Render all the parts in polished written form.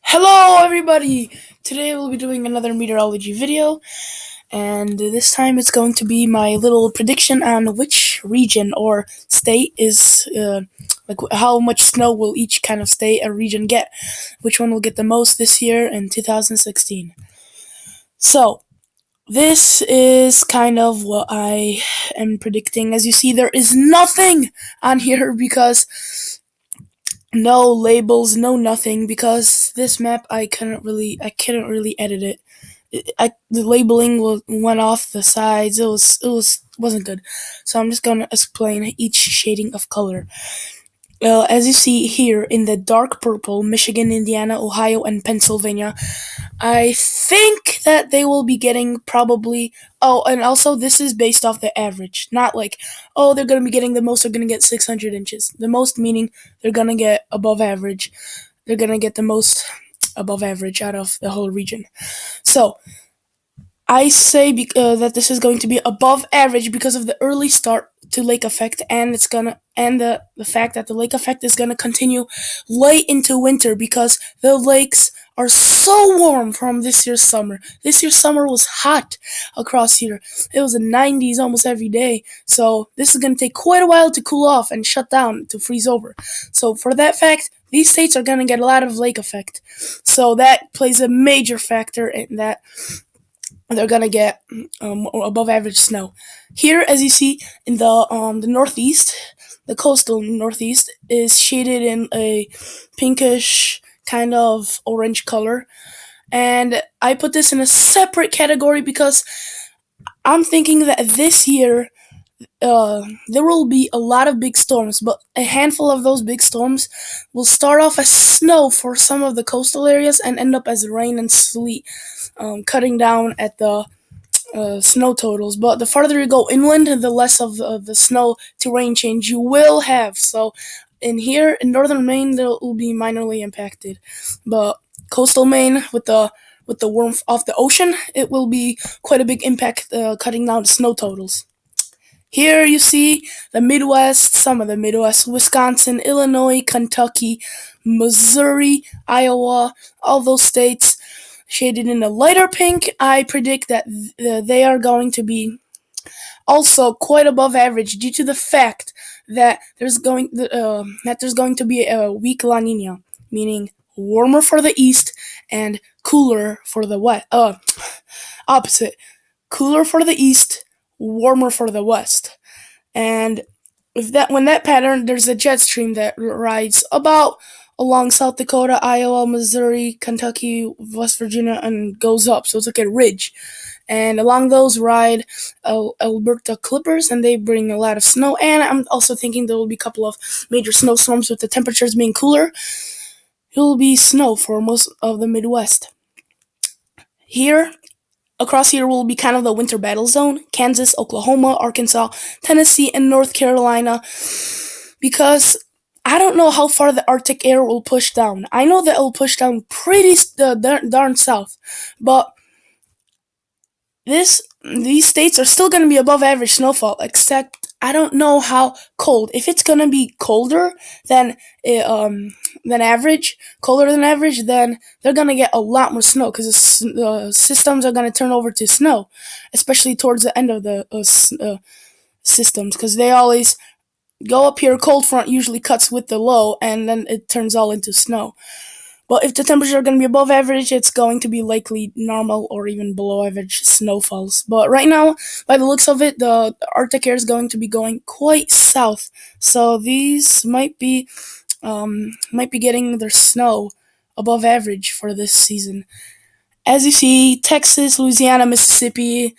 Hello everybody! Today we'll be doing another meteorology video, and this time it's going to be my little prediction on which region or state is, like how much snow will each kind of state or region get, which one will get the most this year in 2016. So, this is kind of what I am predicting. As you see, there is nothing on here because no labels, no nothing, because this map I couldn't really edit it. The labeling went off the sides. Wasn't good. So I'm just gonna explain each shading of color. As you see here in the dark purple, Michigan, Indiana, Ohio, and Pennsylvania, I think that they will be getting probably. Oh, and also this is based off the average, not like, oh, they're gonna be getting the most. They're gonna get 600 inches. The most meaning they're gonna get above average. They're gonna get the most above average out of the whole region. So I say that this is going to be above average because of the early start to lake effect, and the fact that the lake effect is gonna continue late into winter because the lakes are so warm from this year's summer. This year's summer was hot across here. It was in 90s almost every day. So this is gonna take quite a while to cool off and shut down to freeze over. So for that fact, these states are gonna get a lot of lake effect. So that plays a major factor in that they're gonna get above average snow. Here, as you see in the northeast, the coastal northeast is shaded in a pinkish kind of orange color, and I put this in a separate category because I'm thinking that this year there will be a lot of big storms, but a handful of those big storms will start off as snow for some of the coastal areas and end up as rain and sleet, cutting down at the snow totals. But the farther you go inland, the less of the snow to rain change you will have. So in here in northern Maine, they will be minorly impacted, but coastal Maine with the warmth off the ocean, it will be quite a big impact, cutting down the snow totals. Here you see the Midwest, some of the Midwest, Wisconsin, Illinois, Kentucky, Missouri, Iowa, all those states shaded in a lighter pink. I predict that they are going to be also quite above average due to the fact that there's going to be a weak La Nina, meaning warmer for the east and cooler for the west. Opposite, cooler for the east, warmer for the west. And when that pattern, there's a jet stream that rides about along South Dakota, Iowa, Missouri, Kentucky, West Virginia, and goes up. So it's like a ridge. And along those ride Alberta Clippers, and they bring a lot of snow. And I'm also thinking there will be a couple of major snowstorms with the temperatures being cooler. It will be snow for most of the Midwest. Here, across here will be kind of the winter battle zone: Kansas, Oklahoma, Arkansas, Tennessee, and North Carolina, because I don't know how far the Arctic air will push down. I know that it will push down pretty darn south, but these states are still going to be above average snowfall, except I don't know how cold. If it's going to be colder than average, colder than average, then they're going to get a lot more snow because the systems are going to turn over to snow, especially towards the end of the systems, because they always go up here. Cold front usually cuts with the low, and then it turns all into snow. But if the temperatures are going to be above average, it's going to be likely normal or even below average snowfalls. But right now, by the looks of it, the Arctic air is going to be going quite south, so these might be getting their snow above average for this season. As you see, Texas, Louisiana, Mississippi,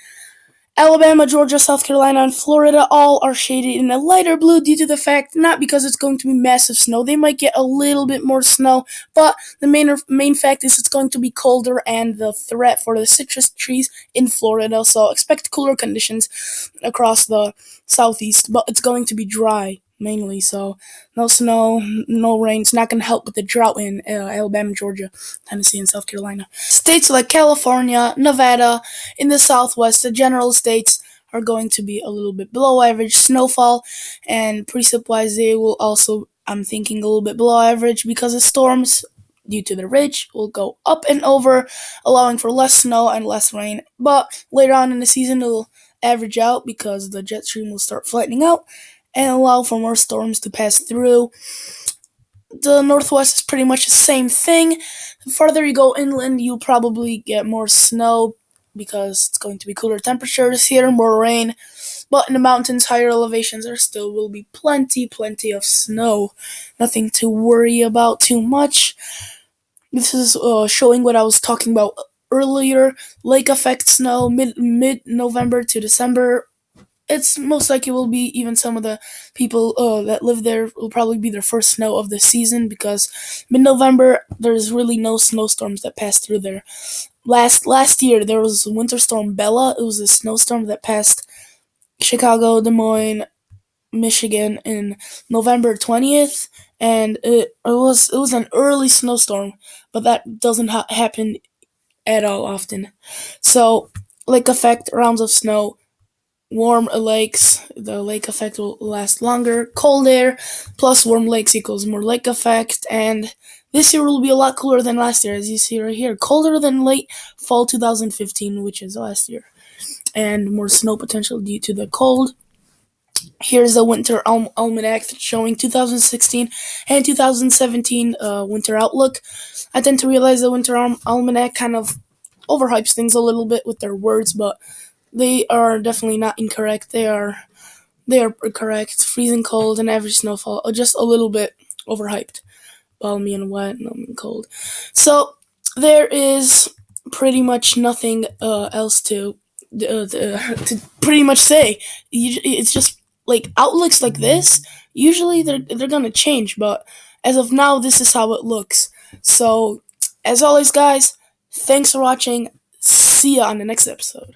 Alabama, Georgia, South Carolina, and Florida all are shaded in a lighter blue due to the fact, not because it's going to be massive snow, they might get a little bit more snow, but the main fact is it's going to be colder and the threat for the citrus trees in Florida, so expect cooler conditions across the southeast, but it's going to be dry mainly, so no snow, no rain. It's not going to help with the drought in Alabama, Georgia, Tennessee, and South Carolina. States like California, Nevada, in the southwest, the general states are going to be a little bit below average snowfall, and precip-wise, they will also, I'm thinking, a little bit below average because of storms. due to the ridge will go up and over, allowing for less snow and less rain. But later on in the season, it'll average out because the jet stream will start flattening out and allow for more storms to pass through. The Northwest is pretty much the same thing. The farther you go inland, you'll probably get more snow because it's going to be cooler temperatures here, more rain. But in the mountains, higher elevations, there still will be plenty of snow. Nothing to worry about too much. This is showing what I was talking about earlier. Lake effect snow, mid November to December. It's most likely will be even some of the people that live there will probably be their first snow of the season because mid-November there's really no snowstorms that pass through there. Last year there was Winter Storm Bella. It was a snowstorm that passed Chicago, Des Moines, Michigan in November 20th, and it was an early snowstorm, but that doesn't happen at all often. So lake effect, rounds of snow, warm lakes, the lake effect will last longer. Cold air plus warm lakes equals more lake effect, and this year will be a lot cooler than last year, as you see right here. Colder than late fall 2015, which is last year, and more snow potential due to the cold. Here's the winter almanac showing 2016 and 2017 winter outlook. I tend to realize the winter almanac kind of overhypes things a little bit with their words, but they are definitely not incorrect. They are correct. Freezing cold and average snowfall are just a little bit overhyped. Balmy and wet, and cold. So there is pretty much nothing else to pretty much say. It's just like outlooks like this. Usually they're gonna change, but as of now, this is how it looks. So as always, guys, thanks for watching. See ya on the next episode.